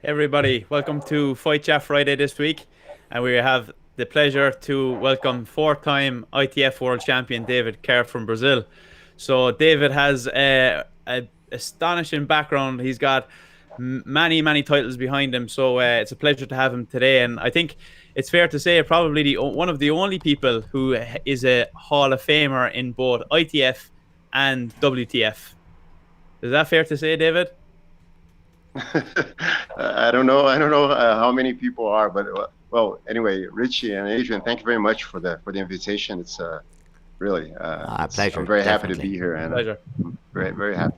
Everybody, welcome to Fight Chat Friday this week, and we have the pleasure to welcome four-time ITF World Champion David Kerr from Brazil. So David has a astonishing background. He's got many titles behind him, so it's a pleasure to have him today. And I think it's fair to say probably one of the only people who is a Hall of Famer in both ITF and WTF. Is that fair to say, David? I don't know how many people are, but well, anyway, Richie and Adrian, thank you very much for the invitation. It's really pleasure. I'm very Definitely. Happy to be here, and Pleasure. I'm very happy.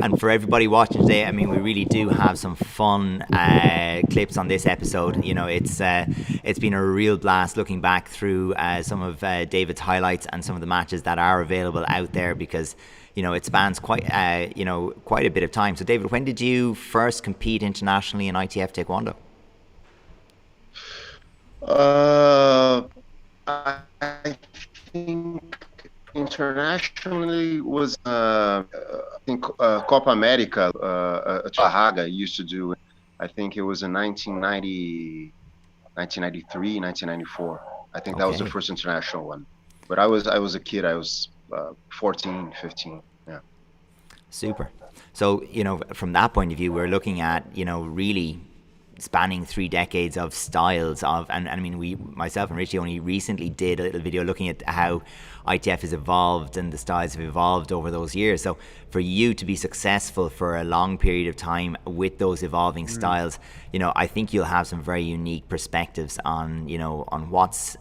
And for everybody watching today, I mean, we really do have some fun clips on this episode. You know, it's been a real blast looking back through some of David's highlights and some of the matches that are available out there, because you know it spans quite a bit of time. So, David, when did you first compete internationally in ITF Taekwondo? I think internationally was I think Copa America, Haga used to do. I think it was in 1993, 1994. I think that was the first international one. But I was a kid. I was 14, 15. Yeah. Super. So, you know, from that point of view, we're looking at, you know, really spanning 3 decades of styles of, and I mean, myself and Richie only recently did a little video looking at how ITF has evolved and the styles have evolved over those years. So for you to be successful for a long period of time with those evolving styles, you know, I think you'll have some very unique perspectives on, you know, on what's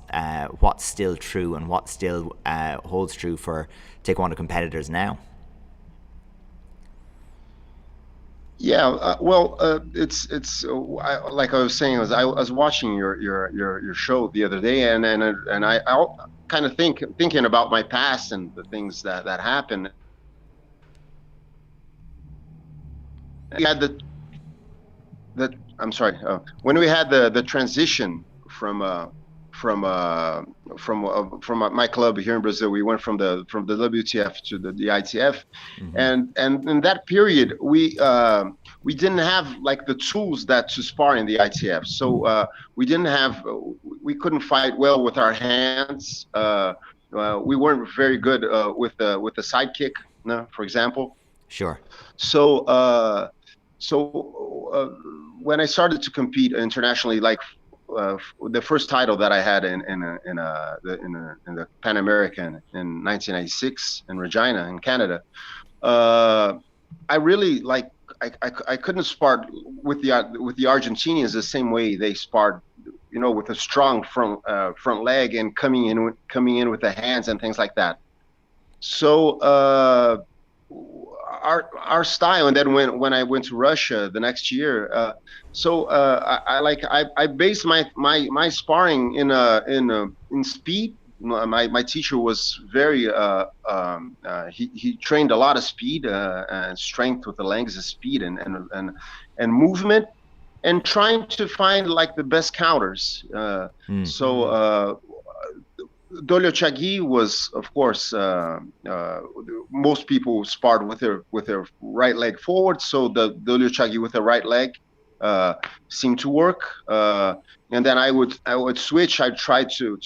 still true and what still holds true for Taekwondo competitors now. Yeah, it's like I was saying, I was watching your show the other day, and I kind of thinking about my past and the things that happened. We had when we had the transition from my club here in Brazil, we went from the WTF to the ITF, and in that period we didn't have like the tools to spar in the ITF, so we couldn't fight well with our hands. We weren't very good with the sidekick, for example. Sure. So when I started to compete internationally, like the first title that I had in the Pan American in 1996 in Regina in Canada, I really I couldn't spar with the Argentinians the same way they sparred, you know, with a strong front leg and coming in with the hands and things like that. So our style, and then when I went to Russia the next year, I based my sparring in speed. My teacher was very he trained a lot of speed and strength with the legs, of speed and movement, and trying to find like the best counters. So Dolio Chagi was, of course, most people sparred with their right leg forward, so the Dolio Chagi with the right leg seemed to work. And then I would switch. I'd try to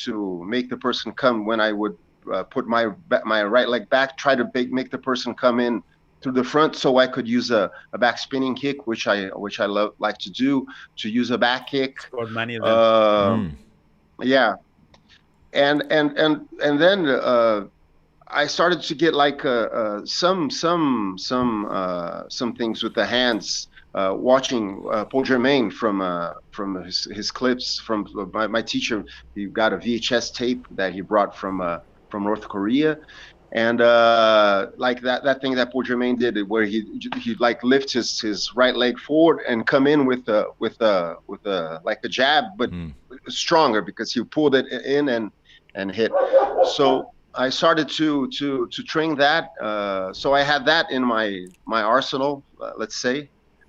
make the person come when I would put my right leg back, try to make the person come in through the front, so I could use a back spinning kick, which I like to do, to use a back kick. Scored many of them. Yeah. And then I started to get like some things with the hands. Watching Paul Germain from his clips from my teacher, he got a VHS tape that he brought from North Korea, and like that thing that Paul Germain did, where he like lift his right leg forward and come in with a like a jab, but stronger, because he pulled it in and hit. So I started to train that. So I had that in my arsenal, let's say.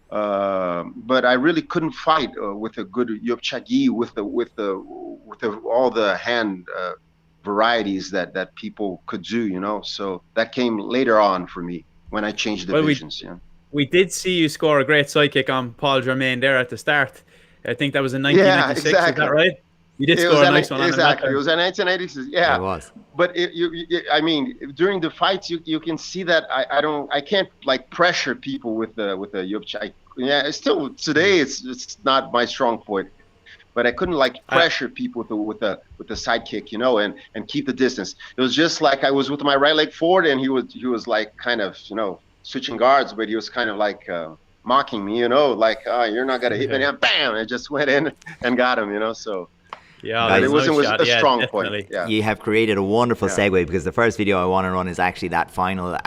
But I really couldn't fight with a good Yopchagi with all the hand varieties that people could do, you know. So that came later on for me when I changed divisions. we did see you score a great side kick on Paul Germain there at the start. I think that was in Yeah, 1996. exactly. Is that right? You did It score was a nice one on him. exactly. It was in 1986. Yeah, It was. But I mean, during the fights, you can see that I can't like pressure people with the Yupcha. Yeah, still today it's not my strong point. But I couldn't like pressure people with the sidekick, and keep the distance. It was just like I was with my right leg forward, and he was like kind of switching guards, but he was kind of like mocking me, like you're not gonna hit me, and bam, I just went in and got him, so. Yeah, but it was a yeah, strong definitely. point. Yeah. You have created a wonderful segue, because the first video I want to run is actually that final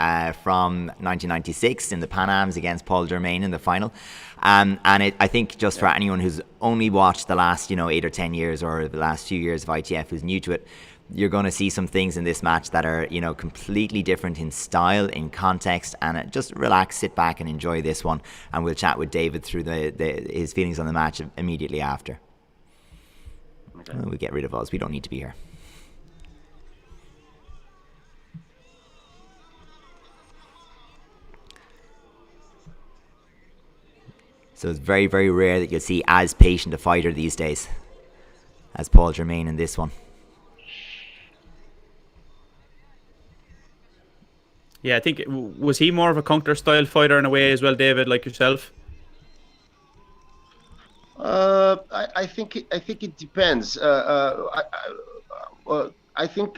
from 1996 in the Pan Ams against Paul Germain in the final. And I think just for anyone who's only watched the last 8 or 10 years or the last few years of ITF, who's new to it, you're going to see some things in this match that are completely different in style, in context, and just relax, sit back and enjoy this one, and we'll chat with David through his feelings on the match immediately after. Okay. We get rid of us. We don't need to be here. So it's very, very rare that you'll see as patient a fighter these days as Paul Germain in this one. Yeah, I think, was he more of a counter-style fighter in a way as well, David, like yourself? I think it depends. I think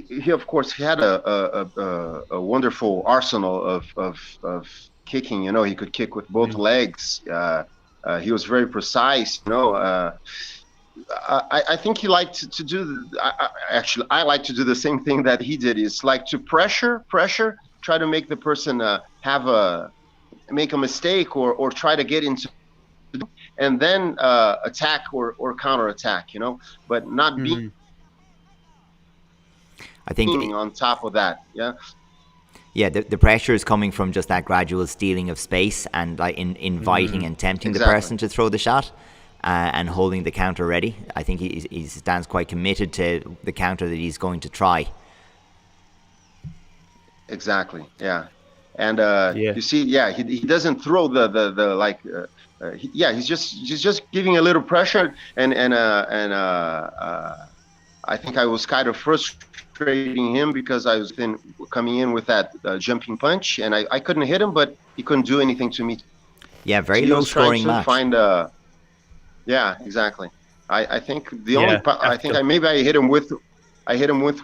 he of course he had a wonderful arsenal of kicking. He could kick with both legs. He was very precise. I think he liked to do. Actually, I like to do the same thing that he did. Is like to pressure, try to make the person make a mistake or try to get into. And then attack or counterattack, but not being on top of that. Yeah, the pressure is coming from just that gradual stealing of space and like inviting and tempting the person to throw the shot and holding the counter ready. I think he stands quite committed to the counter that he's going to try. Exactly. Yeah. And you see, he doesn't throw the like. He's just giving a little pressure, and I think I was kind of frustrating him because I was coming in with that jumping punch, and I couldn't hit him, but he couldn't do anything to me. Yeah, very low scoring match. Yeah, exactly. I think I hit him with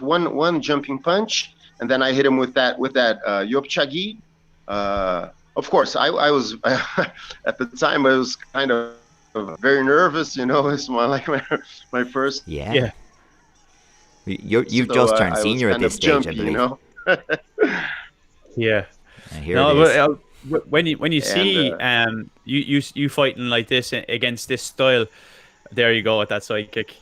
one jumping punch, and then I hit him with that Yopchagi. Of course, I was at the time I was kind of very nervous. It's my first. Yeah. You've just turned senior at this stage, I believe. Yeah. When you see you fighting like this against this style, there you go with that side kick.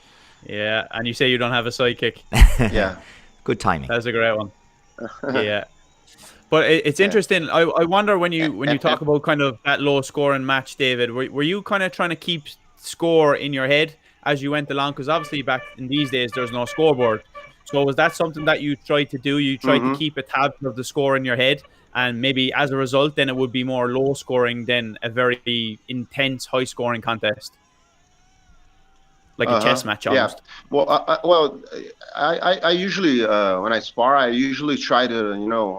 Yeah, and you say you don't have a side kick. Yeah. Good timing. That's a great one. Yeah. But it's interesting. I wonder when you talk about kind of that low scoring match, David, were you kind of trying to keep score in your head as you went along? Because obviously back in these days there's no scoreboard. So was that something that you tried to do? You tried to keep a tab of the score in your head, and maybe as a result then it would be more low scoring than a very intense high scoring contest, like a chess match almost. Yeah. I usually when I spar, I usually try to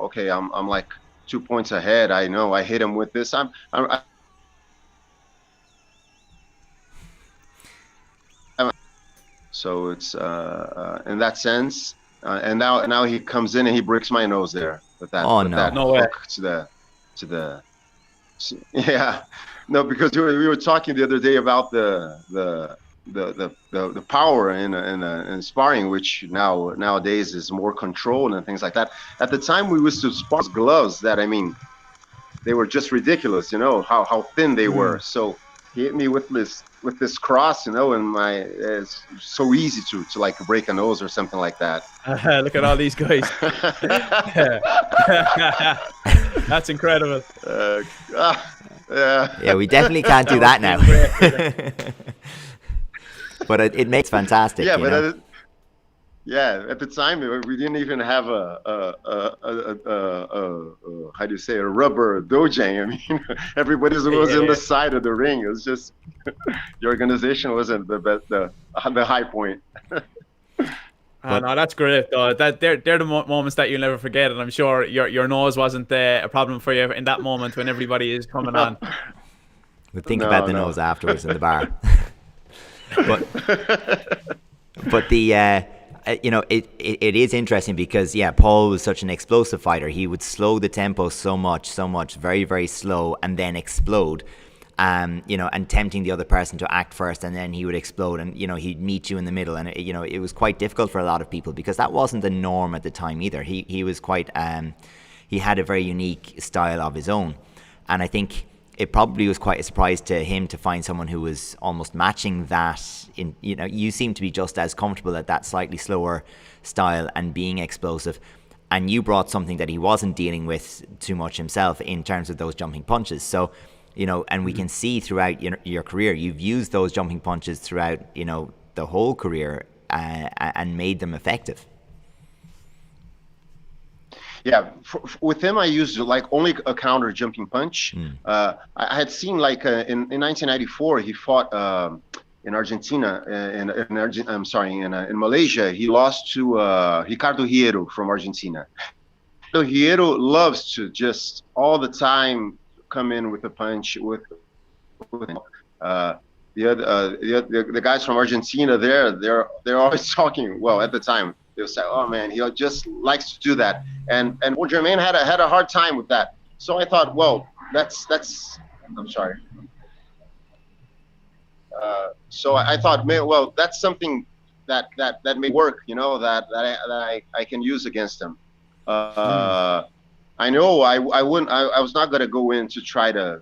okay, I'm like 2 points ahead. I know I hit him with this. So it's in that sense. And now he comes in and he breaks my nose there with that. That hook to the. Yeah, no, because we were talking the other day about the power in sparring, which nowadays is more controlled and things like that. At the time, we used to spar gloves that, they were just ridiculous. How thin they were. So he hit me with this cross, and it's so easy to like break a nose or something like that. Look at all these guys. That's incredible. Yeah, we definitely can't do that now. Yeah, at the time we didn't even have how do you say, a rubber dojang. I mean, everybody was in the Yeah. side of the ring. It was just the organization wasn't the best, the high point. Ah, no, that's great. Though. They're the moments that you'll never forget, and I'm sure your nose wasn't a problem for you in that moment when everybody is coming No, on. We'll think about no, the no. nose afterwards in the bar. But the it is interesting because Paul was such an explosive fighter. He would slow the tempo so much, very very slow, and then explode. And tempting the other person to act first, and then he would explode, and he'd meet you in the middle, and it was quite difficult for a lot of people because that wasn't the norm at the time either. He was quite he had a very unique style of his own, and I think it probably was quite a surprise to him to find someone who was almost matching that. You seem to be just as comfortable at that slightly slower style and being explosive, and you brought something that he wasn't dealing with too much himself in terms of those jumping punches. So and we can see throughout your career, you've used those jumping punches throughout, the whole career and made them effective. Yeah, with him, I used like only a counter jumping punch. I had seen like in 1994, he fought in Argentina, in Malaysia. He lost to Ricardo Hierro from Argentina. Ricardo Hierro loves to just all the time come in with a punch the guys from Argentina. They're always talking. Well, at the time they'll say, "Oh man, he just likes to do that." And Jermaine had a hard time with that. So I thought, well, that's. I'm sorry. So I thought, man, well, that's something that may work. That I can use against him. I know I wouldn't. I was not gonna go in to try to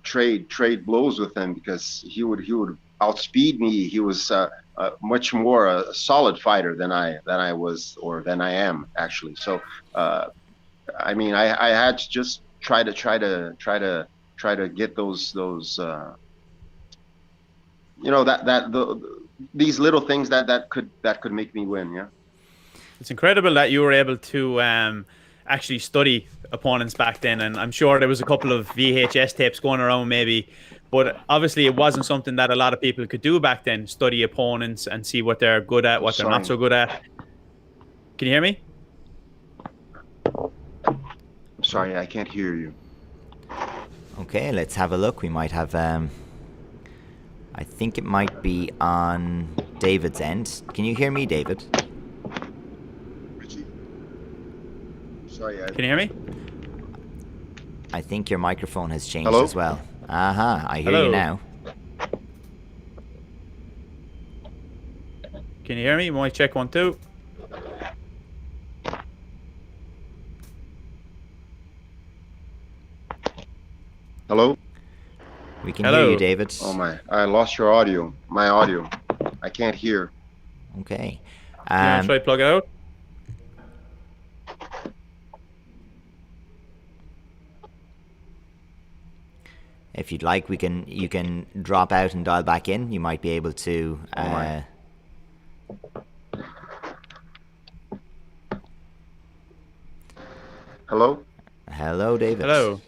trade blows with him because he would outspeed me. He was much more a solid fighter than I was, or than I am actually. So I mean, I had to just try to get those these little things that could make me win. Yeah. It's incredible that you were able to actually study opponents back then, and I'm sure there was a couple of VHS tapes going around maybe, but obviously it wasn't something that a lot of people could do back then, study opponents and see what they're good at, what they're not so good at. Can you hear me? Sorry, I can't hear you. Okay, let's have a look. We might have I think it might be on David's end. Can you hear me, David? Sorry, Can you hear me? I think your microphone has changed Hello? as well. I hear Hello? you now. Can you hear me? Might check 1 2. Hello? We can Hello? hear you, David. Oh my, I lost your audio. My audio. I can't hear. Okay. You want to try plug it out? If you'd like, you can drop out and dial back in. You might be able to. Hello? Hello, David. Hello.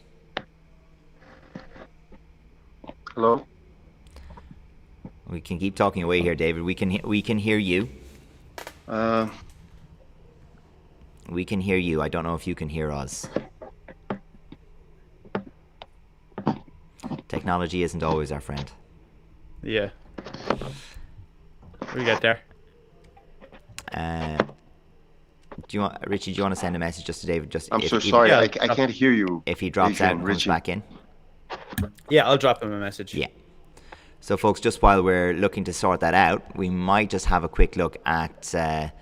Hello? We can keep talking away here, David. We can hear you. We can hear you. I don't know if you can hear us. Technology isn't always our friend. Yeah. We get there. Richie, do you want to send a message just to David? I'm so sorry. yeah, I can't hear you. If he drops Adrian, out and comes Richie. back in. Yeah, I'll drop him a message. Yeah. So, folks, just while we're looking to sort that out, we might just have a quick look at some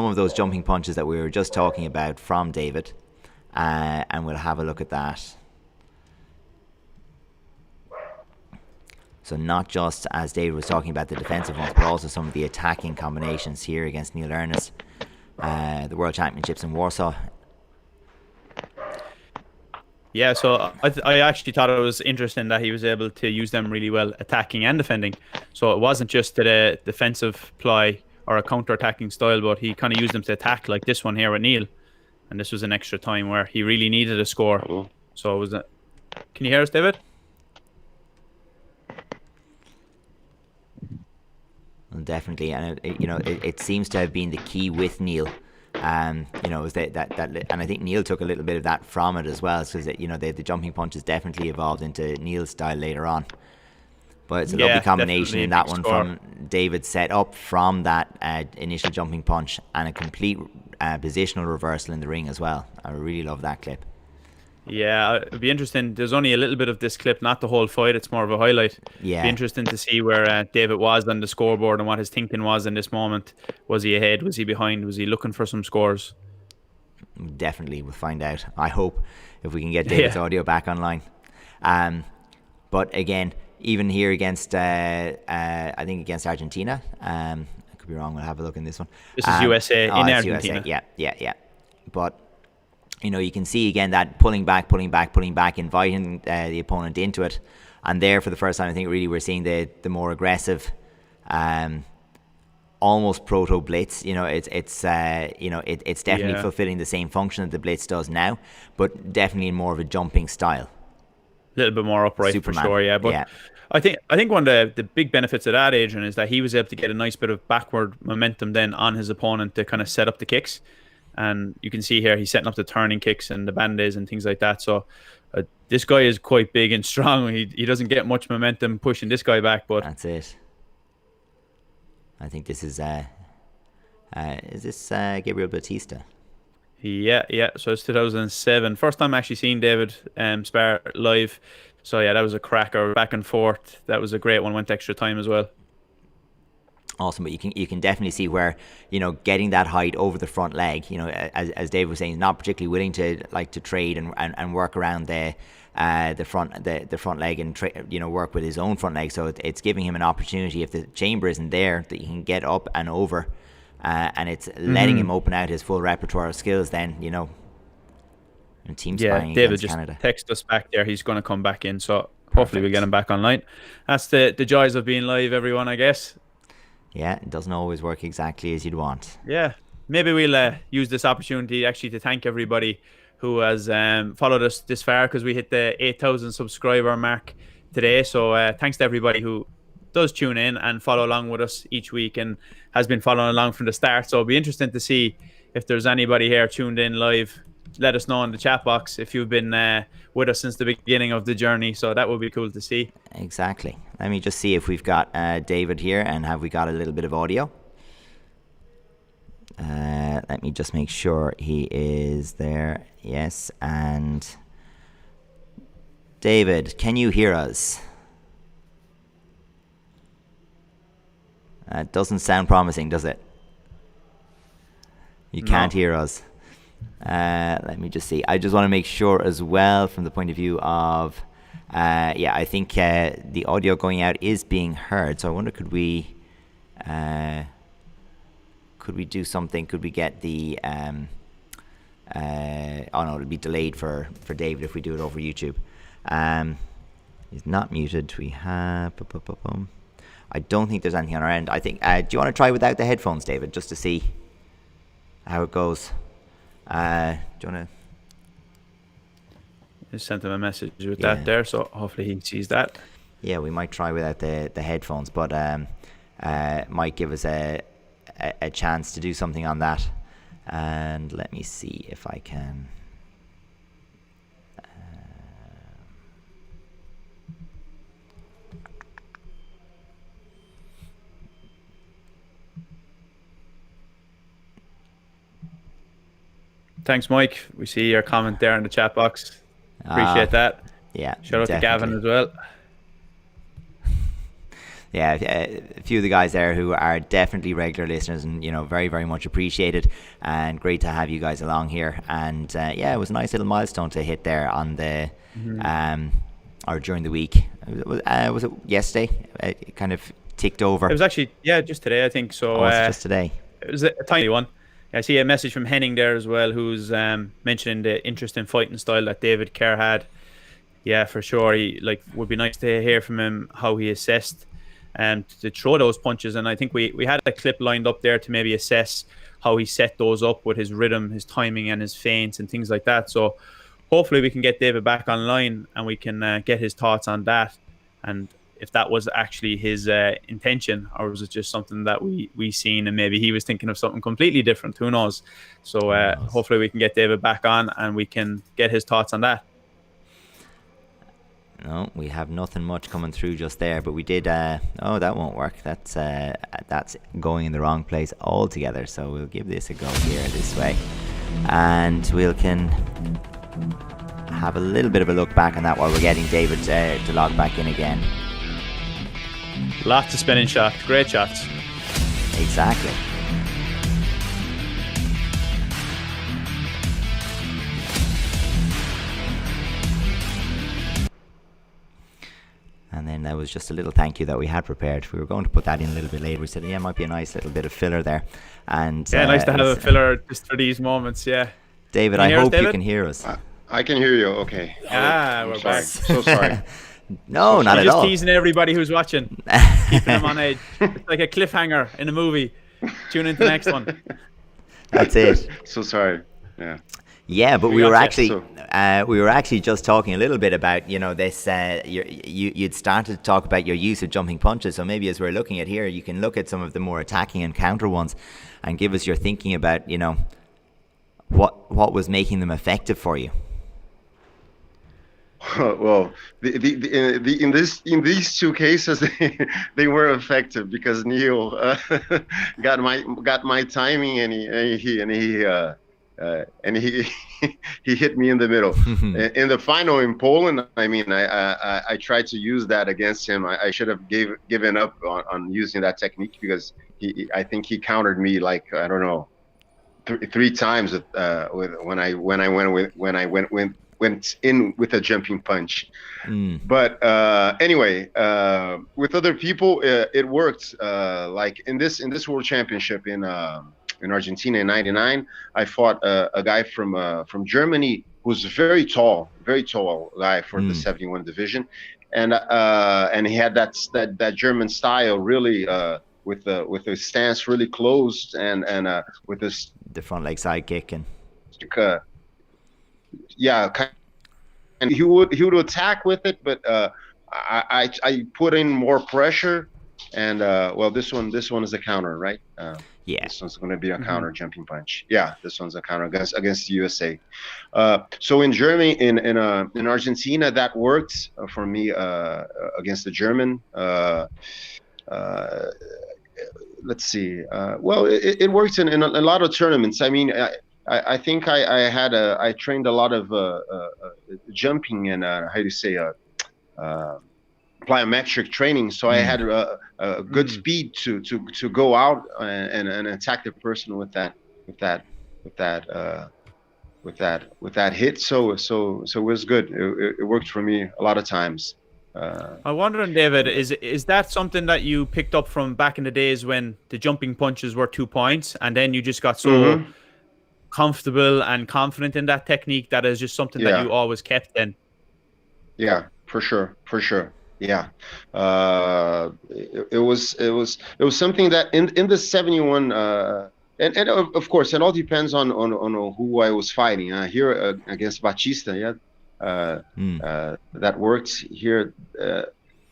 of those jumping punches that we were just talking about from David, and we'll have a look at that. So not just, as David was talking about, the defensive ones, but also some of the attacking combinations here against Neil Ernest, the World Championships in Warsaw. Yeah, so I actually thought it was interesting that he was able to use them really well, attacking and defending. So it wasn't just the defensive ply or a counter-attacking style, but he kind of used them to attack, like this one here with Neil. And this was an extra time where he really needed a score. Oh. So it was a... Can you hear us, David? Well, definitely, and it seems to have been the key with Neil. Is that and I think Neil took a little bit of that from it as well, because the jumping punch has definitely evolved into Neil's style later on. But it's a lovely combination in that one from David, set up from that initial jumping punch and a complete positional reversal in the ring as well. I really love that clip. Yeah, it'd be interesting. There's only a little bit of this clip, not the whole fight. It's more of a highlight. Yeah. It'd be interesting to see where David was on the scoreboard and what his thinking was in this moment. Was he ahead? Was he behind? Was he looking for some scores? Definitely, we'll find out. I hope, if we can get David's audio back online. But again, even here against, I think against Argentina, I could be wrong. We'll have a look in this one. This is USA in Argentina. USA. Yeah. But you can see again that pulling back, inviting the opponent into it, and there for the first time, I think really we're seeing the more aggressive, almost proto blitz. It's definitely fulfilling the same function that the blitz does now, but definitely in more of a jumping style. A little bit more upright, Superman, for sure. Yeah, but yeah. I think one of the big benefits of that, Adrian, is that he was able to get a nice bit of backward momentum then on his opponent to kind of set up the kicks. And you can see here he's setting up the turning kicks and the bandays and things like that. So this guy is quite big and strong. He doesn't get much momentum pushing this guy back, but that's it. I think this is this Gabriel Batista? Yeah. So it's 2007. First time actually seeing David spar live. So yeah, that was a cracker, back and forth. That was a great one. Went extra time as well. Awesome, but you can definitely see where getting that height over the front leg. As Dave was saying, he's not particularly willing to trade and work around the front leg and work with his own front leg. So it's giving him an opportunity, if the chamber isn't there, that he can get up and over, and it's letting him open out his full repertoire of skills. Then and team sparring David against just Canada. Text us back there. He's going to come back in. So hopefully we get him back online. That's the joys of being live, everyone. I guess. Yeah, it doesn't always work exactly as you'd want. Yeah, maybe we'll use this opportunity actually to thank everybody who has followed us this far, because we hit the 8,000 subscriber mark today. So thanks to everybody who does tune in and follow along with us each week and has been following along from the start. So it'll be interesting to see if there's anybody here tuned in live. Let us know in the chat box if you've been with us since the beginning of the journey. So that would be cool to see. Exactly. Let me just see if we've got David here, and have we got a little bit of audio. Let me just make sure he is there. Yes. And David, can you hear us? Doesn't sound promising, does it? You can't hear us. Let me just see. I just want to make sure as well, from the point of view of I think the audio going out is being heard. So I wonder, could we do something? Could we get the oh no, it'll be delayed for David if we do it over YouTube. He's not muted. We have I don't think there's anything on our end. I think do you want to try without the headphones, David, just to see how it goes? Do you want to? Just sent him a message with that there, so hopefully he sees that. Yeah, we might try without the headphones, but might give us a chance to do something on that. And let me see if I can. Thanks, Mike. We see your comment there in the chat box. Appreciate that. Yeah. Shout out to Gavin as well. Yeah, a few of the guys there who are definitely regular listeners, and very, very much appreciated, and great to have you guys along here. And it was a nice little milestone to hit there on the or during the week. Was it yesterday? It kind of ticked over. It was actually just today, I think. So it was just today. It was a tiny one. I see a message from Henning there as well, who's mentioning the interesting fighting style that David Kerr had. Yeah, for sure. He would be nice to hear from him how he assessed to throw those punches. And I think we had a clip lined up there to maybe assess how he set those up with his rhythm, his timing, and his feints and things like that. So hopefully we can get David back online and we can get his thoughts on that. And if that was actually his intention, or was it just something that we seen and maybe he was thinking of something completely different? Who knows? So hopefully we can get David back on and we can get his thoughts on that. No, we have nothing much coming through just there, but we did. Oh, that won't work. That's going in the wrong place altogether. So we'll give this a go here this way, and we can have a little bit of a look back on that while we're getting David to log back in again. Lots of spinning shots, great shots. Exactly. And then there was just a little thank you that we had prepared. We were going to put that in a little bit later. We said, yeah, it might be a nice little bit of filler there. And yeah, nice to have a filler just for these moments, yeah. David, I hope you can hear us. I can hear you, okay. We're back. So sorry. No, not at all. Just teasing everybody who's watching. Keeping them on edge. It's like a cliffhanger in a movie. Tune into the next one. That's it. So sorry, yeah. Yeah, but we were actually just talking a little bit about this. You'd started to talk about your use of jumping punches. So maybe as we're looking at here, you can look at some of the more attacking and counter ones, and give us your thinking about what was making them effective for you. Well, in these two cases, they were effective because Neil got my timing and he hit me in the middle. In the final in Poland, I tried to use that against him. I should have given up on using that technique because I think he countered me like I don't know three times when I went in with a jumping punch. But anyway, with other people, it worked. Like in this World Championship in Argentina in '99, I fought a guy from Germany who's a very tall guy for the 71 division, and he had that German style really with the stance really closed and with this the front leg side kick and and he would attack with it, but I put in more pressure, and well, this one is a counter, right? Yeah, this one's going to be a counter jumping punch. Yeah, this one's a counter against the USA. So in Germany, in Argentina, that worked for me against the German. Let's see. Well, it works in a lot of tournaments. I mean, I think I trained a lot of jumping and how do you say plyometric training. So I had a good speed to go out and attack the person with that hit. So it was good. It worked for me a lot of times. I'm wondering, David, is that something that you picked up from back in the days when the jumping punches were 2 points, and then you just got so comfortable and confident in that technique that is just something that you always kept then? Yeah, for sure. Yeah, it was something that in the 71 and of course it all depends on who I was fighting. Here against Batista, that worked here.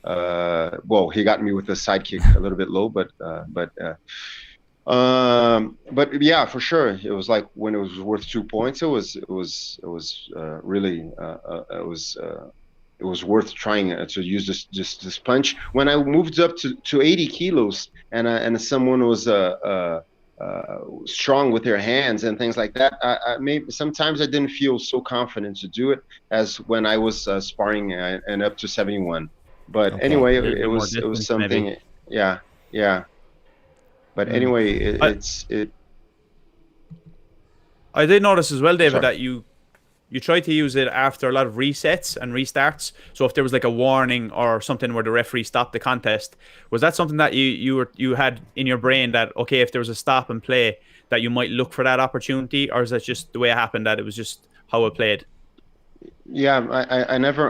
Well, he got me with a sidekick a little bit low, but yeah, for sure, it was like when it was worth 2 points. It was really it was worth trying to use this punch. When I moved up to 80 kilos and someone was strong with their hands and things like that, maybe sometimes I didn't feel so confident to do it as when I was sparring and up to 71. But anyway, it was something. Maybe. Yeah. But anyway, I did notice as well, David, that you you try to use it after a lot of resets and restarts. So if there was like a warning or something where the referee stopped the contest, was that something that you had in your brain that, okay, if there was a stop and play, that you might look for that opportunity, or is that just the way it happened, that it was just how it played? Yeah, I never.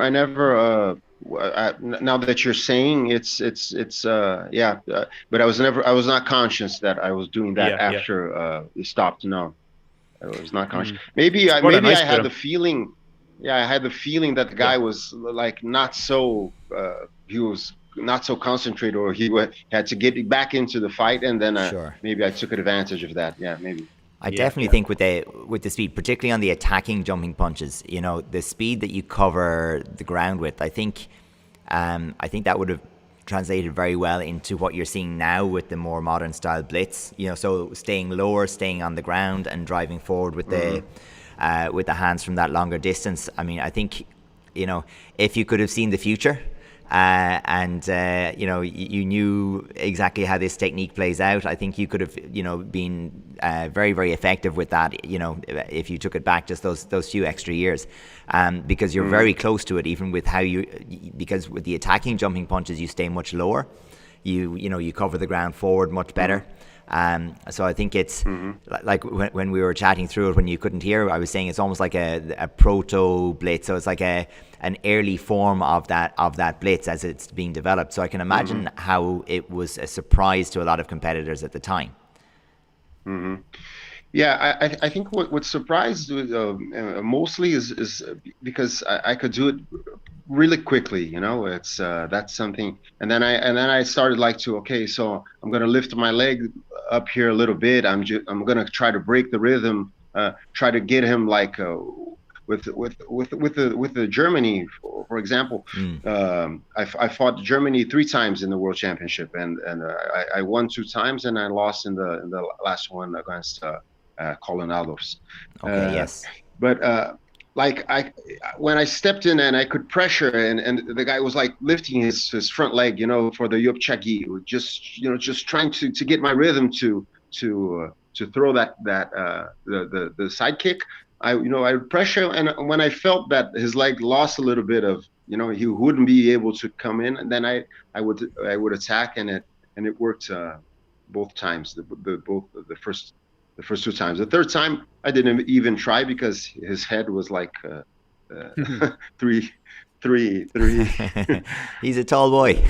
Now that you're saying yeah, but I was not conscious that I was doing that Yeah, after it stopped. No, I was not conscious. Mm. Maybe It's more than I nice had for the them. feeling. Yeah, I had the feeling that the guy was like not so. He was not so concentrated, or had to get back into the fight, and then Sure. maybe I took advantage of that. Yeah, maybe. I Yeah, definitely think with the speed, particularly on the attacking jumping punches, you know, the speed that you cover the ground with, I think that would have translated very well into what you're seeing now with the more modern style blitz. You know, so staying lower, staying on the ground, and driving forward with the hands from that longer distance. I mean, I think, you know, if you could have seen the future, and you know, you knew exactly how this technique plays out, I think you could have, you know, been very, very effective with that, you know, if you took it back just those few extra years, because you're very close to it, even with because with the attacking jumping punches you stay much lower, you know, you cover the ground forward much better. So I think it's like when we were chatting through it, when you couldn't hear, I was saying it's almost like a proto blitz. So it's like an early form of that blitz as it's being developed. So I can imagine how it was a surprise to a lot of competitors at the time. Yeah, I think what surprised mostly is because I could do it really quickly, you know. It's that's something, and then I started like okay, so I'm gonna lift my leg up here a little bit. I'm gonna try to break the rhythm, try to get him like with the Germany, for example. I fought Germany 3 times in the World Championship, and I won 2 times, and I lost in the last one against Colonellos. Okay, yes. But like when I stepped in and I could pressure, and the guy was like lifting his front leg, you know, for the Yopchagi, just trying to get my rhythm to throw the side kick. I would pressure, and when I felt that his leg lost a little bit of, you know, he wouldn't be able to come in, and then I would attack, and it worked both times. The first 2 times. The third time I didn't even try because his head was like 3. He's a tall boy.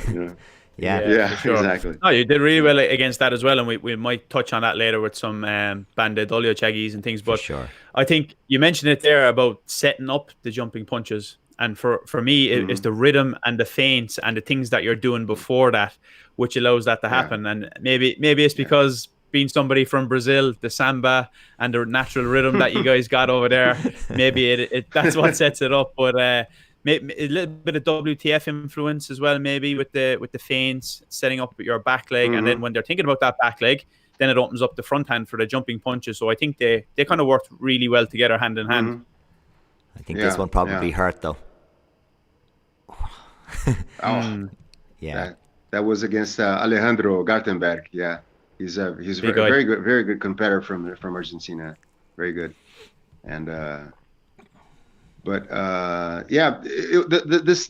Yeah, for sure. Exactly. No, you did really well against that as well, and we might touch on that later with some banded olio chagis and things. But sure. I think you mentioned it there about setting up the jumping punches, and for me, it's the rhythm and the feints and the things that you're doing before that, which allows that to happen. And maybe it's because being somebody from Brazil, the samba and the natural rhythm that you guys got over there, maybe that's what sets it up. But maybe a little bit of WTF influence as well, maybe with the feints, setting up your back leg, and then when they're thinking about that back leg, then it opens up the front hand for the jumping punches. So I think they kind of worked really well together, hand in hand. I think this one probably hurt though. That was against Alejandro Gartenberg. Yeah, he's a very good competitor from Argentina. Very good, and this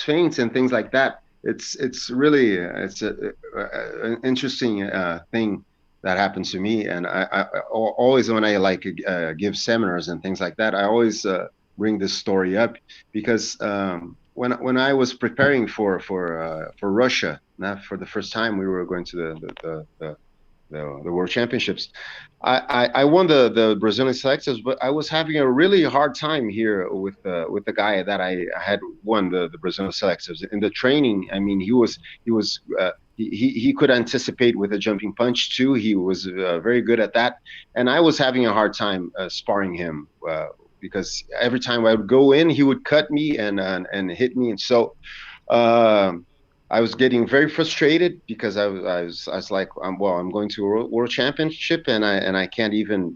feints and things like that. It's really an interesting thing that happened to me, and I always, when I give seminars and things like that, I always bring this story up because when I was preparing for Russia, not for the first time we were going to the World Championships, I won the Brazilian selectives, but I was having a really hard time here with the guy that I had won the Brazilian selectives in the training. I mean, he could anticipate with a jumping punch too. He was very good at that, and I was having a hard time sparring him because every time I would go in, he would cut me and hit me, and so I was getting very frustrated because I was like, I'm going to a World Championship, and I can't even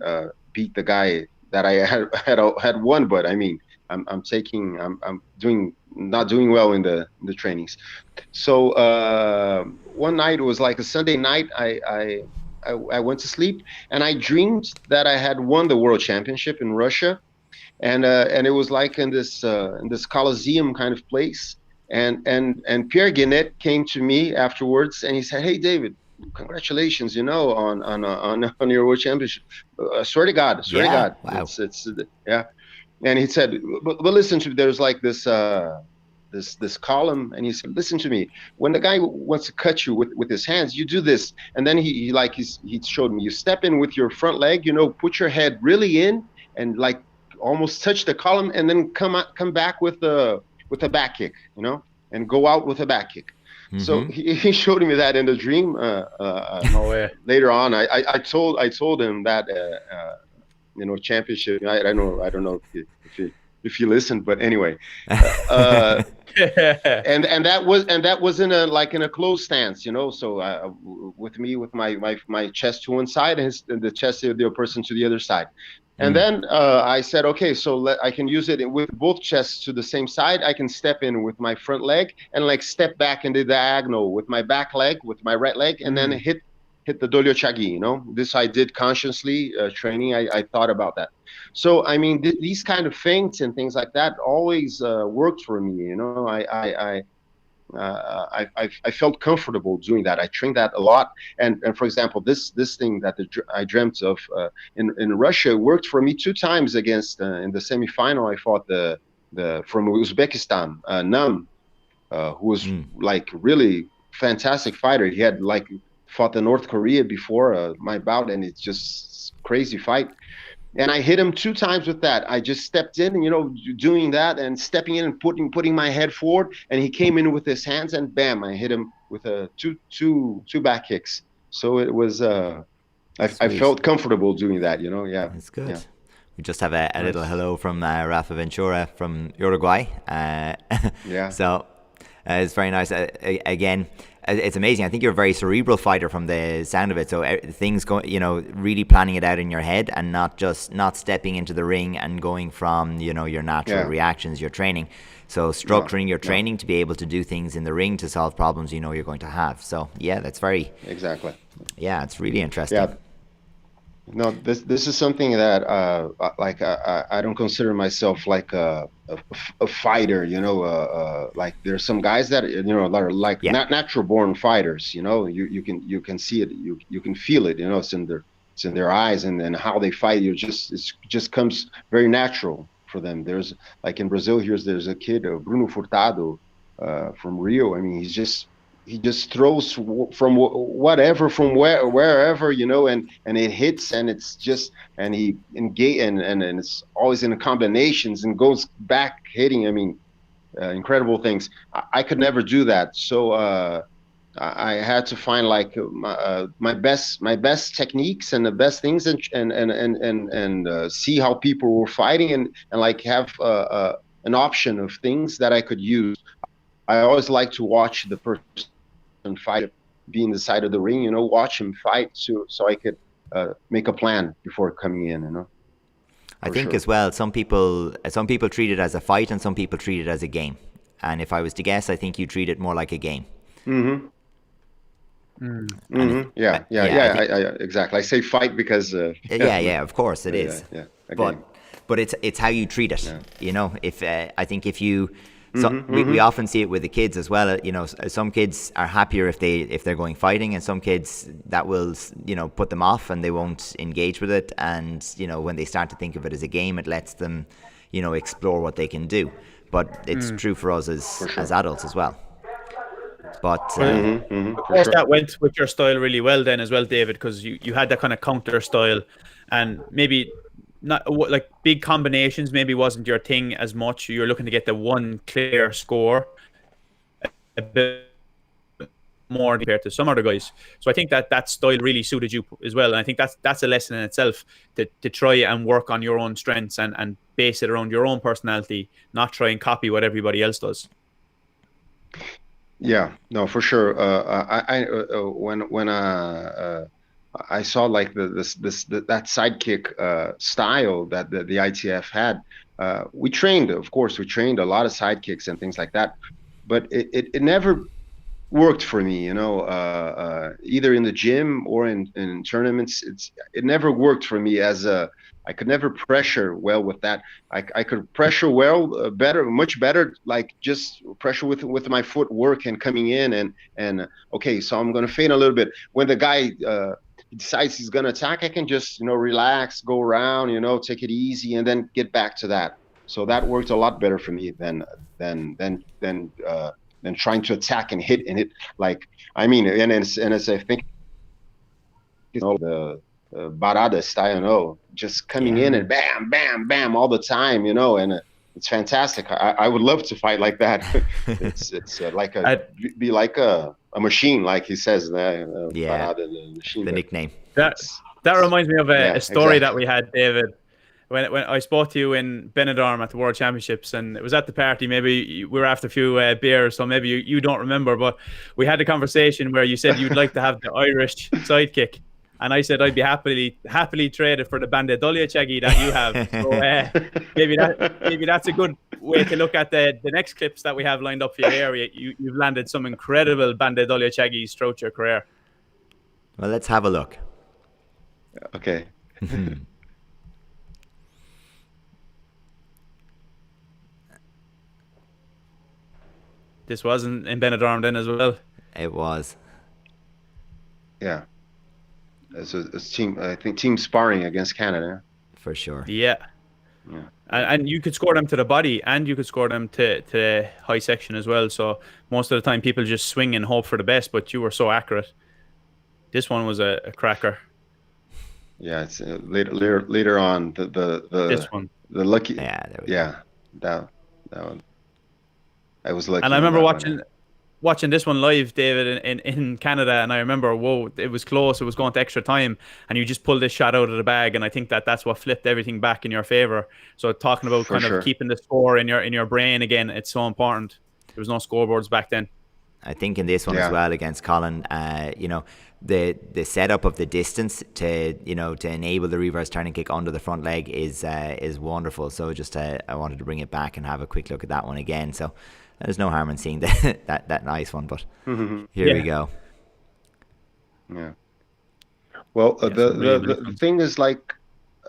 beat the guy that I had won. But I mean, I'm not doing well in the trainings. So one night, it was like a Sunday night, I went to sleep, and I dreamed that I had won the World Championship in Russia, and it was like in this Coliseum kind of place. And Pierre Guinet came to me afterwards, and he said, "Hey, David, congratulations, on your World Championship. I swear to God, Wow. it's yeah." And he said, "But listen to me. There's like this this column," and he said, "Listen to me. When the guy wants to cut you with his hands, you do this." And then he showed me, you step in with your front leg, put your head really in and like almost touch the column, and then come back with a back kick, and go out with a back kick. Mm-hmm. So he showed me that in the dream. No way. Later on, I told him that championship. I don't know if you listened, but anyway, and that was in a closed stance, So with me, with my chest to one side and the chest of the other person to the other side. And then I said, okay, so I can use it with both chests to the same side. I can step in with my front leg and like step back in the diagonal with my back leg, with my right leg, and then hit the dolio chagi. This I did consciously training. I thought about that. So I mean, these kind of feints and things like that always worked for me. I felt comfortable doing that. I trained that a lot, and for example, this thing that I dreamt of in Russia worked for me 2 times against in the semifinal. I fought the from Uzbekistan, Nam, who was like really fantastic fighter. He had like fought the North Korea before my bout, and it's just crazy fight. And I hit him 2 times with that. I just stepped in, doing that and stepping in and putting my head forward. And he came in with his hands, and bam, I hit him with two back kicks. So it was, I felt comfortable doing that, Yeah, that's good. Yeah. We just have a little hello from Rafa Ventura from Uruguay. Yeah. So it's very nice. Again, it's amazing. I think you're a very cerebral fighter from the sound of it. So things go, really planning it out in your head and not stepping into the ring and going from, your natural reactions, your training. So structuring your training to be able to do things in the ring to solve problems you're going to have. So yeah, that's very exactly. Yeah, it's really interesting. Yeah. No, this is something that I don't consider myself like a fighter, like there's some guys that that are like not natural born fighters, you can see it, you can feel it, it's in their eyes and how they fight. It just comes very natural for them. There's like in Brazil there's a kid, Bruno Furtado, from Rio. I mean, he just throws from whatever, from wherever, and it hits, and it's just, and he engage, and it's always in combinations and goes back hitting. I mean, incredible things. I could never do that. So I had to find like my best techniques and the best things, and see how people were fighting, and like have an option of things that I could use. I always like to watch the person fight, be in the side of the ring, watch him fight, so I could make a plan before coming in, I think as well, some people treat it as a fight and some people treat it as a game. And if I was to guess, I think you treat it more like a game. Mm-hmm. Mm-hmm. Yeah, exactly. I say fight because yeah, of course it is. Yeah. But it's how you treat it. If I think if you we often see it with the kids as well. Some kids are happier if they're going fighting, and some kids that will put them off and they won't engage with it. And when they start to think of it as a game, it lets them explore what they can do. But it's true for us as adults as well. But of course, that went with your style really well then as well, David, because you had that kind of counter style, and maybe not like big combinations maybe wasn't your thing as much. You're looking to get the one clear score a bit more compared to some other guys. So I think that style really suited you as well, and I think that's a lesson in itself, to try and work on your own strengths and base it around your own personality, not try and copy what everybody else does. Yeah, no, for sure. When I saw like that sidekick style that the ITF had. We trained a lot of sidekicks and things like that, but it never worked for me, either in the gym or in tournaments. It never worked for me I could never pressure well with that. I could pressure well, much better, like just pressure with my footwork and coming in and okay, so I'm gonna feint a little bit. When the guy decides he's gonna attack, I can just relax, go around, take it easy, and then get back to that. So that worked a lot better for me than trying to attack and hit like, I mean, and as I think the Barada style, just coming in and bam, bam, bam all the time, and it's fantastic. I would love to fight like that. it's be like a machine, like he says, Barada, the machine. The nickname. That reminds me of a story exactly. that we had, David. When I spoke to you in Benidorm at the World Championships, and it was at the party, maybe we were after a few beers, so maybe you don't remember, but we had a conversation where you said you'd like to have the Irish sidekick, and I said I'd be happily traded for the Bandedolia Chaggy that you have. So maybe that's a good way to look at the next clips that we have lined up for your area. You've landed some incredible Bandedolia Chaggys throughout your career. Well, let's have a look. Okay. This was in Benidorm then as well. It was. Yeah. It's team. I think team sparring against Canada. For sure. Yeah. And you could score them to the body, and you could score them to high section as well. So most of the time, people just swing and hope for the best. But you were so accurate. One was a cracker. Yeah, it's later on this one. The lucky. Yeah. There we go. That one. I was lucky. And I remember watching this one live, David, in Canada, and I remember, whoa, it was close. It was going to extra time, and you just pulled this shot out of the bag, and I think that's what flipped everything back in your favor. So talking about of keeping the score in your brain again, it's so important. There was no scoreboards back then. I think in this one as well against Colin, the setup of the distance to enable the reverse turning kick under the front leg is wonderful. So just I wanted to bring it back and have a quick look at that one again. So there's no harm in seeing that nice one, but here we go. Yeah. Well, the thing is like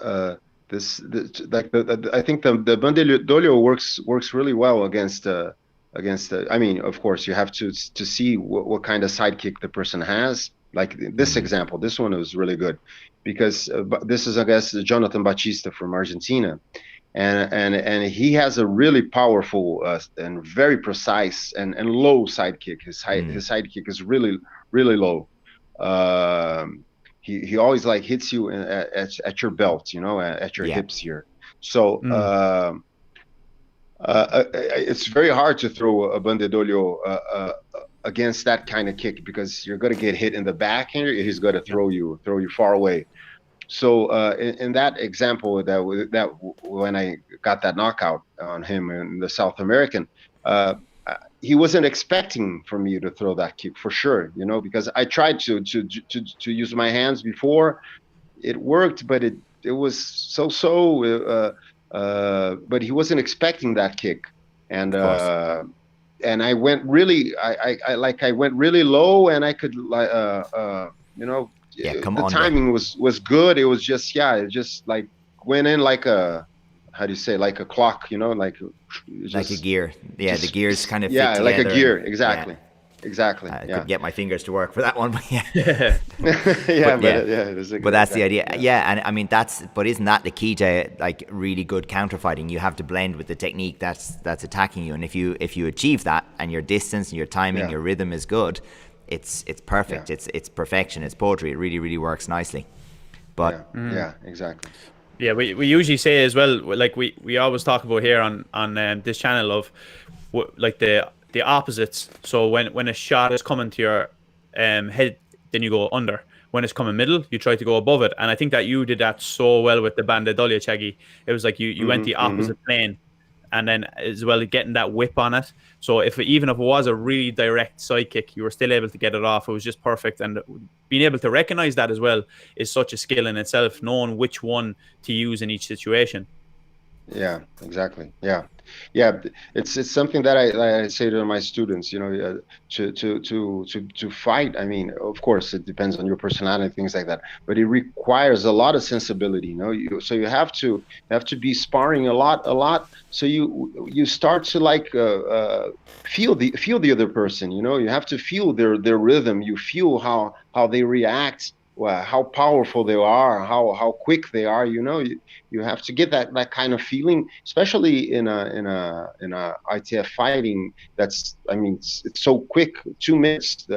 I think the Bandedolia works really well against. I mean, of course, you have to see what kind of sidekick the person has. Like this example, this one was really good because this is, I guess, Jonathan Batista from Argentina. And he has a really powerful and very precise and low sidekick. His sidekick is really, really low. He always like hits you at your belt, at your hips here. So it's very hard to throw a Bandedolio against that kind of kick because you're going to get hit in the back and he's going to throw you far away. So in that example, that when I got that knockout on him in the South American, he wasn't expecting for me to throw that kick for sure, because I tried to use my hands before. It worked, but it was so. But he wasn't expecting that kick, and I went really, I went really low, and I could the timing was good. It was just it just like went in like a, how do you say, like a clock, like a gear. Yeah, the gears kind of fit like together. A gear, exactly. Yeah. Exactly. I couldn't get my fingers to work for that one, but but that's the idea. Yeah, and I mean but isn't that the key to like really good counterfighting? You have to blend with the technique that's attacking you, and if you achieve that, and your distance and your timing, your rhythm is good, it's perfect. It's perfection. It's poetry. It really, really works nicely. But exactly. Yeah, we usually say as well, like we always talk about here on this channel of like the opposites. So when a shot is coming to your head, then you go under. When it's coming middle, you try to go above it. And I think that you did that so well with the Bandedolia Chaggy. It was like you went the opposite plane, and then as well getting that whip on it. So even if it was a really direct side kick, you were still able to get it off. It was just perfect. And being able to recognize that as well is such a skill in itself, knowing which one to use in each situation. Yeah, exactly. Yeah. It's something that I say to my students. To fight. I mean, of course, it depends on your personality, things like that. But it requires a lot of sensibility. So you have to be sparring a lot. So you start to like feel the other person. You have to feel their rhythm. You feel how they react. How powerful they are, how quick they are. You have to get that kind of feeling, especially in a ITF fighting. I mean, it's so quick. 2 minutes,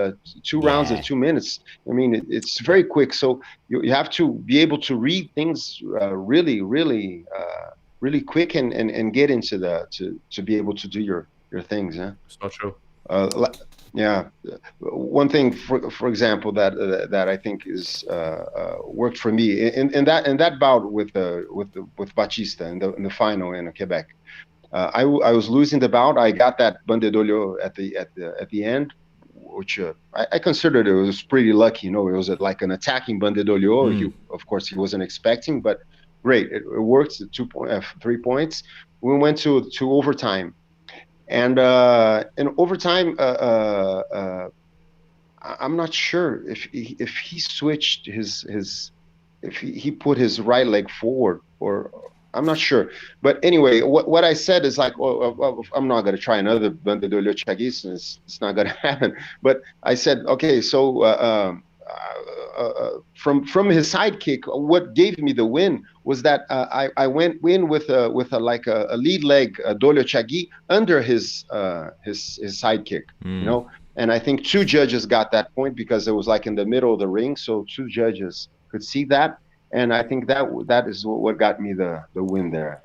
two rounds of Yeah. 2 minutes. I mean, it's very quick. So you have to be able to read things really quick and get into to be able to do your things. Yeah. So true. Yeah. One thing, for example, that I think is worked for me in that bout with Batista in the final in Quebec. I was losing the bout. I got that bandedolho at the end, which I considered it was pretty lucky. It was like an attacking bandedolho. Of course, he wasn't expecting, but great. It worked. 3 points. We went to overtime. And in overtime, I'm not sure if he switched if he put his right leg forward, or I'm not sure. But anyway, what I said is like, I'm not going to try another bandedolho chagis. It's not going to happen. But I said, okay, so from his sidekick, what gave me the win was that I went in with a lead leg dolho chagi under his sidekick, and I think two judges got that point because it was like in the middle of the ring, so two judges could see that, and I think that is what got me the win there.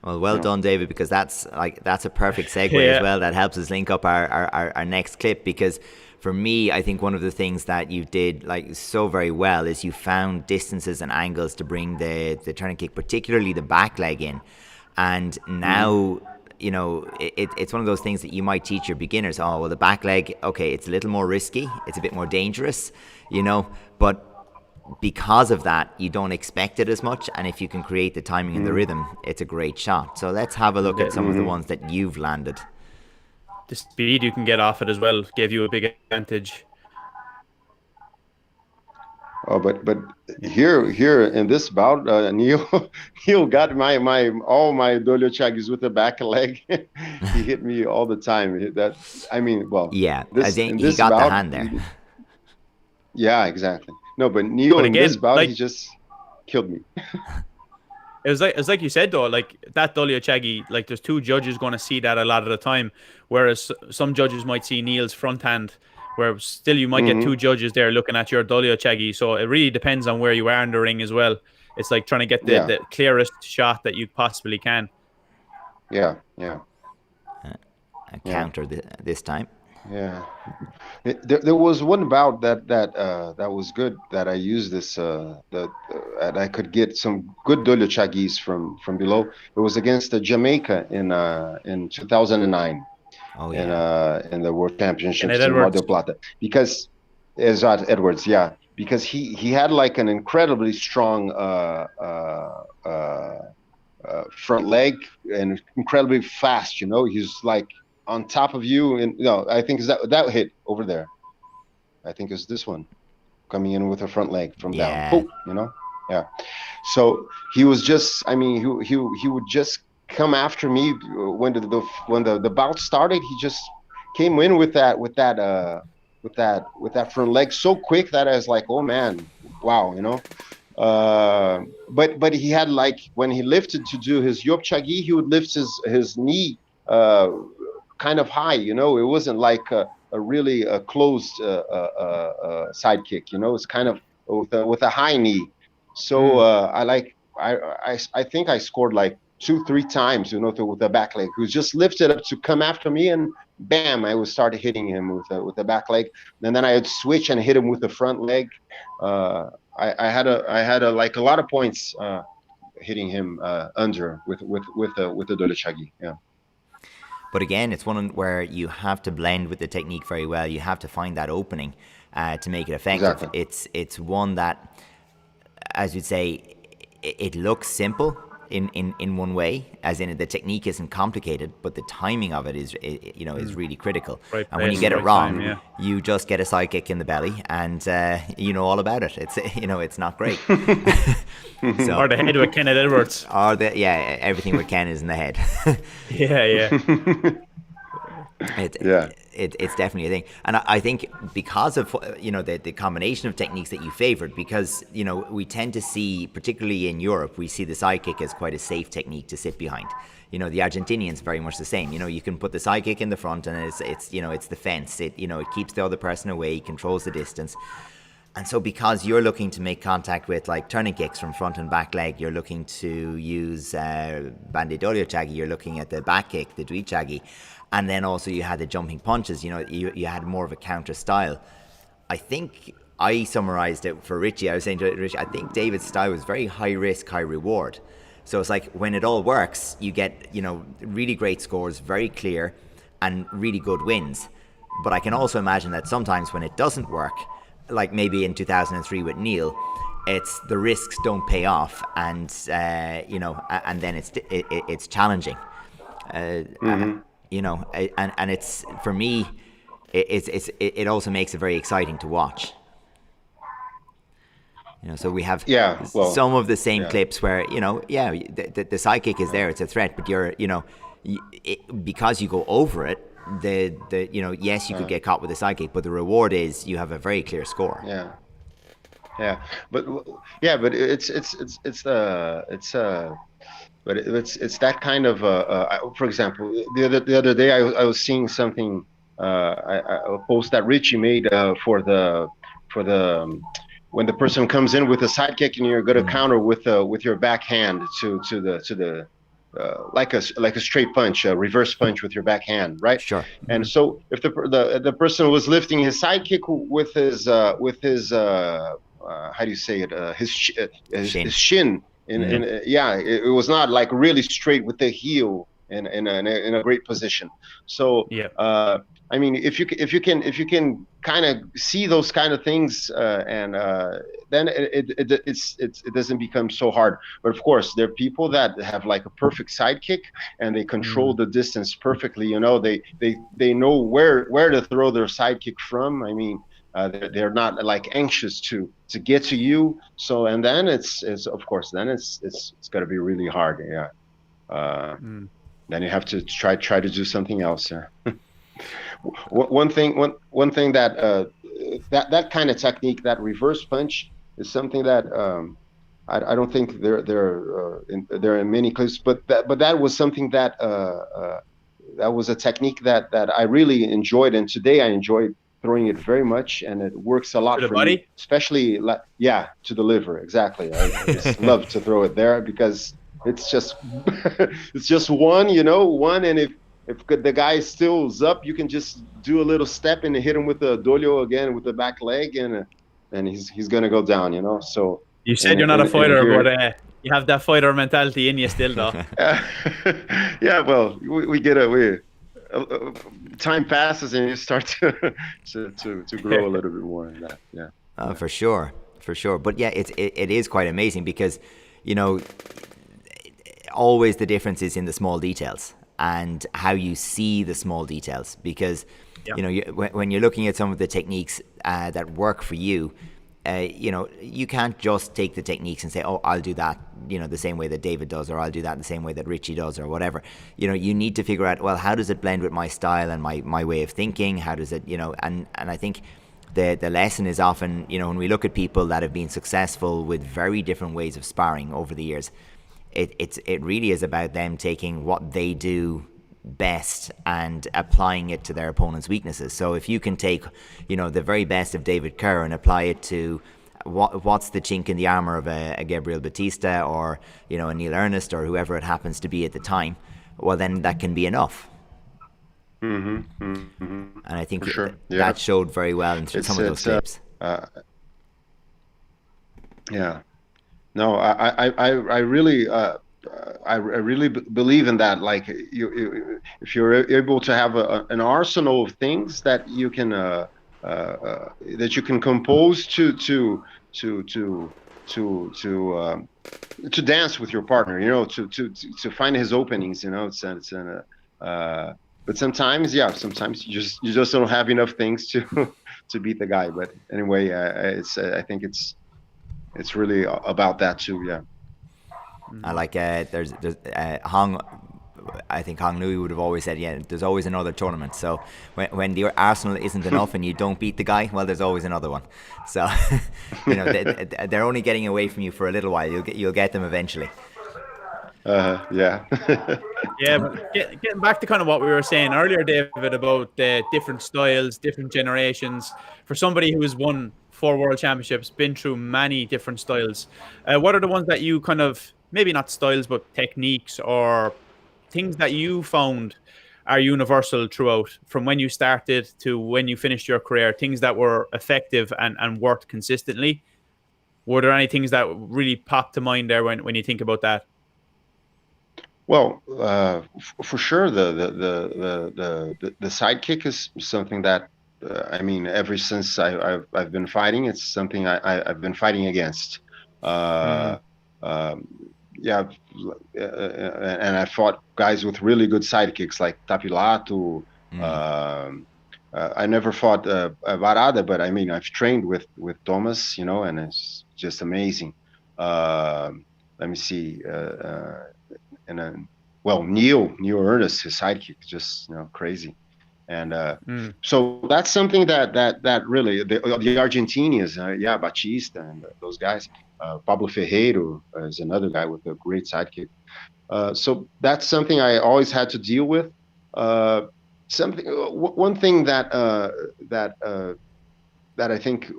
Well done, David, because that's a perfect segue Yeah. as well. That helps us link up our next clip, because for me, I think one of the things that you did like so very well is you found distances and angles to bring the turn kick, particularly the back leg in. And now, it's one of those things that you might teach your beginners. Oh, well, the back leg, okay, it's a little more risky. It's a bit more dangerous, but because of that, you don't expect it as much. And if you can create the timing and the rhythm, it's a great shot. So let's have a look at some of the ones that you've landed. The speed you can get off it as well gave you a big advantage. Oh, but here in this bout, Neil got all my dolho chagis with the back leg. He hit me all the time. Yeah, in he this got bout, the hand there. Yeah, exactly. No, but Neil But in again, this bout, like- he just killed me. It's like you said though, like that dolho chagi, like there's two judges going to see that a lot of the time, whereas some judges might see Neil's front hand, where still you might get two judges there looking at your dolho chagi. So it really depends on where you are in the ring as well. It's like trying to get the clearest shot that you possibly can. Yeah. A counter this time. Yeah. There was one bout that was good that I used this and I could get some good dolho chagis from below. It was against Jamaica in 2009. Oh yeah. In the World Championships Ed in Mar Edwards. del Plata, because Edwards, yeah, because he had like an incredibly strong front leg and incredibly fast. He's like on top of you, and I think is that hit over there. I think it's this one coming in with a front leg from down. Boom, yeah. So he was just, I mean, he would just come after me when the bout started. He just came in with that front leg so quick that I was like, oh man, wow, but he had, like, when he lifted to do his yop chagi, he would lift his knee kind of high. It wasn't like a really closed side kick. It's kind of with a high knee. So I think I scored like 2-3 times, with the back leg. He was just lifted up to come after me, and bam, I would start hitting him with the back leg, and then I would switch and hit him with the front leg. I had like a lot of points hitting him under with the dolho chagi. Yeah. But again, it's one where you have to blend with the technique very well. You have to find that opening to make it effective. Exactly. It's one that, as you'd say, it looks simple, in one way, as in the technique isn't complicated, but the timing of it is, you know, is really critical. Right and when you place, get it right wrong, time, yeah. you just get a side kick in the belly, and you know all about it. It's, you know, it's not great. So, Or the head with Kenneth Edwards. or everything with Ken is in the head. Yeah. It's definitely a thing, and I think because of, you know, the combination of techniques that you favored, because, you know, we tend to see, particularly in Europe, we see the side kick as quite a safe technique to sit behind. You know, the Argentinians very much the same. You know, you can put the side kick in the front, and it's you know, it's the fence. It, you know, it keeps the other person away, controls the distance. And so because you're looking to make contact with, like, turning kicks from front and back leg, you're looking to use bandidolio chagi, you're looking at the back kick, the dui chagi, and then also you had the jumping punches. You know, you had more of a counter style. I think I summarized it for Richie. I was saying to Richie, I think David's style was very high risk, high reward. So it's like, when it all works, you get, you know, really great scores, very clear, and really good wins. But I can also imagine that sometimes when it doesn't work, like maybe in 2003 with Neil, it's the risks don't pay off, and you know, and then it's challenging. You know, and it's, for me, it also makes it very exciting to watch. You know, so we have some of the same clips where, you know, the side kick is there, it's a threat, but you're, you know, because you go over it, the you know, yes, you could get caught with a side kick, but the reward is you have a very clear score. But it's that kind of for example, the other day I was seeing something, a post that Richie made for the when the person comes in with a side kick and you're going to counter with your backhand to the like a straight punch, a reverse punch with your backhand, right? Sure. And so if the person was lifting his side kick with his how do you say it, his shin, it was not like really straight with the heel in a great position. So I mean, if you can kind of see those kind of things, and then it doesn't become so hard. But of course, there are people that have like a perfect side kick and they control the distance perfectly. You know, they know where to throw their side kick from. I mean, they're not like anxious to get to you. So, and then it's of course, then it's got to be really hard. Then you have to try to do something else. One thing that that kind of technique, that reverse punch, is something that I don't think there are many clips, but that was something that that was a technique that I really enjoyed, and today I enjoy throwing it very much, and it works a lot to the for body? me, especially to the liver. Exactly. I just love to throw it there because it's just it's just one, and if the guy stills up, you can just do a little step and hit him with the dolio again with the back leg, and he's gonna go down, So you said you're not a fighter, but you have that fighter mentality in you still, though. Well, we get time passes and you start to grow a little bit more in that. For sure. But it is quite amazing because, always the difference is in the small details and how you see the small details, because when you're looking at some of the techniques that work for you, you can't just take the techniques and say, oh, I'll do that, the same way that David does, or I'll do that the same way that Richie does, or whatever. You need to figure out, well, how does it blend with my style and my way of thinking? How does it, and I think the lesson is often, when we look at people that have been successful with very different ways of sparring over the years, it really is about them taking what they do best and applying it to their opponent's weaknesses. So if you can take, the very best of David Kerr and apply it to what's the chink in the armor of a Gabriel Batista or, a Neil Ernest or whoever it happens to be at the time, well, then that can be enough. And I think that showed very well in some of those clips. No, I really believe in that. Like, if you're able to have an arsenal of things that you can compose to to dance with your partner, to find his openings, but sometimes you just don't have enough things to beat the guy. But anyway, I think it's really about that too. Yeah. I like there's Hong. I think Hong Louis would have always said, yeah, there's always another tournament. So when the Arsenal isn't enough and you don't beat the guy, well, there's always another one. So they're only getting away from you for a little while. You'll get them eventually. Yeah. Yeah, but getting back to kind of what we were saying earlier, David, about different styles, different generations. For somebody who has won 4 World Championships, been through many different styles, what are the ones that you kind of, maybe not styles, but techniques or things that you found are universal throughout, from when you started to when you finished your career, things that were effective and worked consistently? Were there any things that really popped to mind there when you think about that? Well, for sure, the sidekick is something that ever since I've been fighting, it's something I've been fighting against. Yeah, and I fought guys with really good sidekicks like Tapilato. I never fought Varada, but I've trained with Thomas, and it's just amazing. Let me see. Neil Ernest, his sidekick, just crazy. And so that's something that really the Argentinians, Batista and those guys. Pablo Ferreiro is another guy with a great sidekick. So that's something I always had to deal with. One thing that I think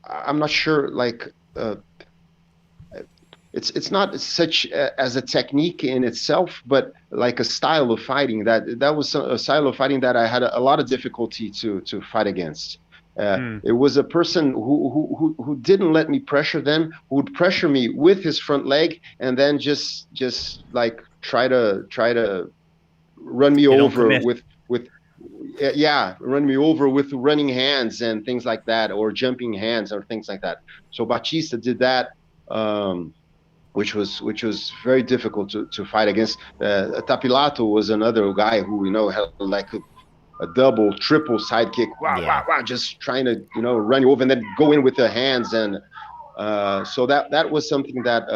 I'm not sure, like it's not such as a technique in itself, but like a style of fighting that was a style of fighting that I had a lot of difficulty to fight against. It was a person who didn't let me pressure them, who would pressure me with his front leg and then just like try to run me over run me over with running hands and things like that, or jumping hands or things like that. So Batista did that, which was very difficult to fight against. Tapilato was another guy who had like a double, triple sidekick, just trying to run you over and then go in with the hands, and so that was something that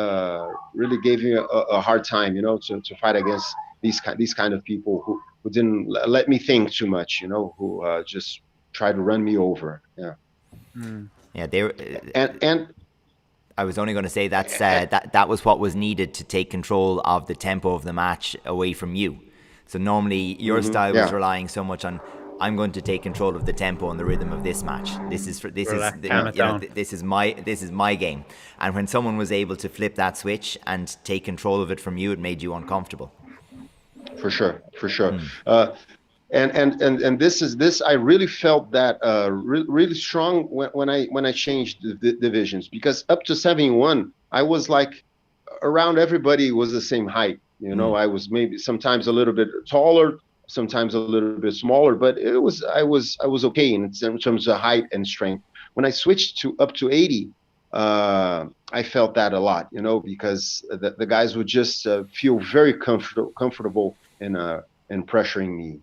really gave me a hard time, to fight against these kind of people who didn't let me think too much, who just tried to run me over. Yeah. Yeah, they were, and I was only going to say that was what was needed to take control of the tempo of the match away from you. So normally your style was relying so much on, I'm going to take control of the tempo and the rhythm of this match. This is my game. And when someone was able to flip that switch and take control of it from you, it made you uncomfortable. For sure. And this I really felt that really strong when I changed the divisions, because up to 71 I was like around everybody was the same height. I was maybe sometimes a little bit taller, sometimes a little bit smaller, but I was okay in terms of height and strength. When I switched to up to 80, I felt that a lot, because the guys would just feel very comfortable in pressuring me,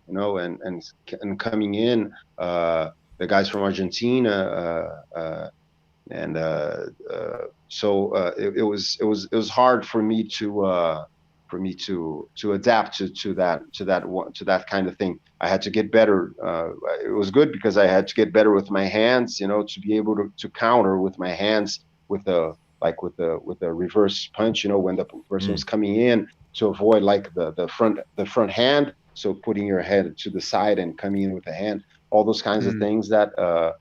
and coming in. The guys from Argentina, so it was hard for me to adapt to that kind of thing. I had to get better. It was good because I had to get better with my hands, to be able to counter with my hands with a reverse punch, when the person was coming in, to avoid like the front hand. So putting your head to the side and coming in with the hand, all those kinds of things I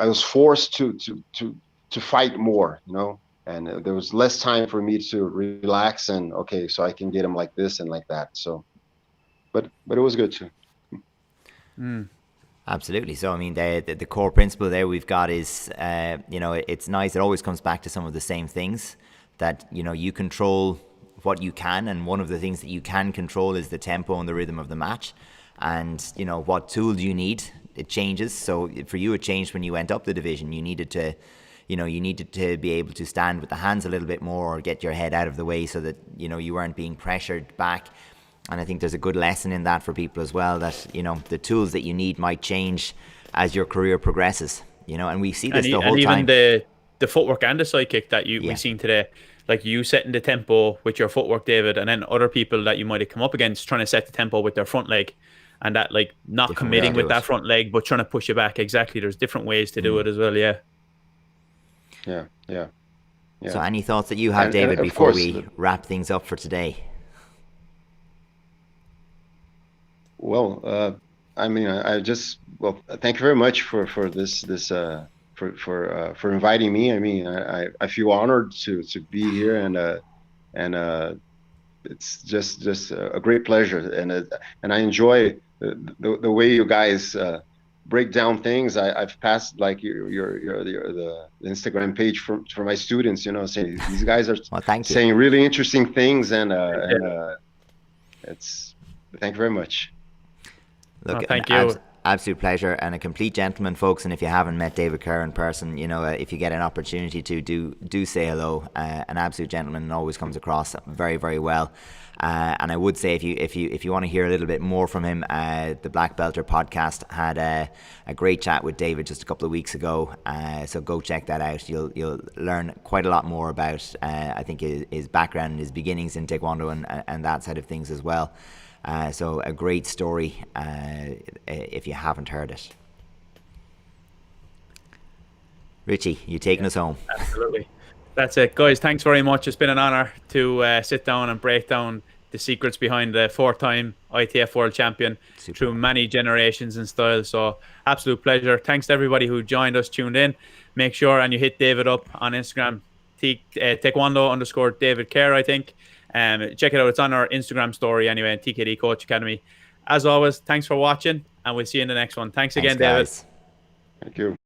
was forced to fight more, and there was less time for me to relax and so I can get him like this and like that. So, but it was good too. Absolutely. So, the core principle there we've got is, it's nice. It always comes back to some of the same things that, you control what you can. And one of the things that you can control is the tempo and the rhythm of the match. And, what tools you need it changes. So for you, it changed when you went up the division. You needed to, you needed to be able to stand with the hands a little bit more, or get your head out of the way so that, you weren't being pressured back. And I think there's a good lesson in that for people as well, that, the tools that you need might change as your career progresses, and we see this the whole time. And even the footwork and the side kick that we've seen today, like you setting the tempo with your footwork, David, and then other people that you might have come up against trying to set the tempo with their front leg, and that like not different committing with that front leg, but trying to push it back. Exactly. There's different ways to do it as well. Yeah. So any thoughts that you have, David, before we wrap things up for today? Well, thank you very much for for inviting me. I mean, I feel honored to be here, and it's just a great pleasure, and I enjoy the way you guys break down things. I've passed like the Instagram page for my students, saying these guys are saying really interesting things, and it's thank you very much. Look, thank you. Absolute pleasure, and a complete gentleman, folks. And if you haven't met David Kerr in person, if you get an opportunity to do say hello. An absolute gentleman, and always comes across very, very well. And I would say if you want to hear a little bit more from him, the Black Belter podcast had a great chat with David just a couple of weeks ago. So go check that out. You'll learn quite a lot more about I think his background and his beginnings in Taekwondo and that side of things as well. So a great story if you haven't heard it. Richie, you taking us home? Absolutely. That's it, guys. Thanks very much. It's been an honor to sit down and break down the secrets behind the 4-time ITF World Champion through many generations and styles. So absolute pleasure. Thanks to everybody who joined us, tuned in. Make sure and you hit David up on Instagram, Taekwondo_David Kerr, I think. Check it out. It's on our Instagram story anyway, TKD Coach Academy. As always, thanks for watching, and we'll see you in the next one. Thanks again, David. Thank you.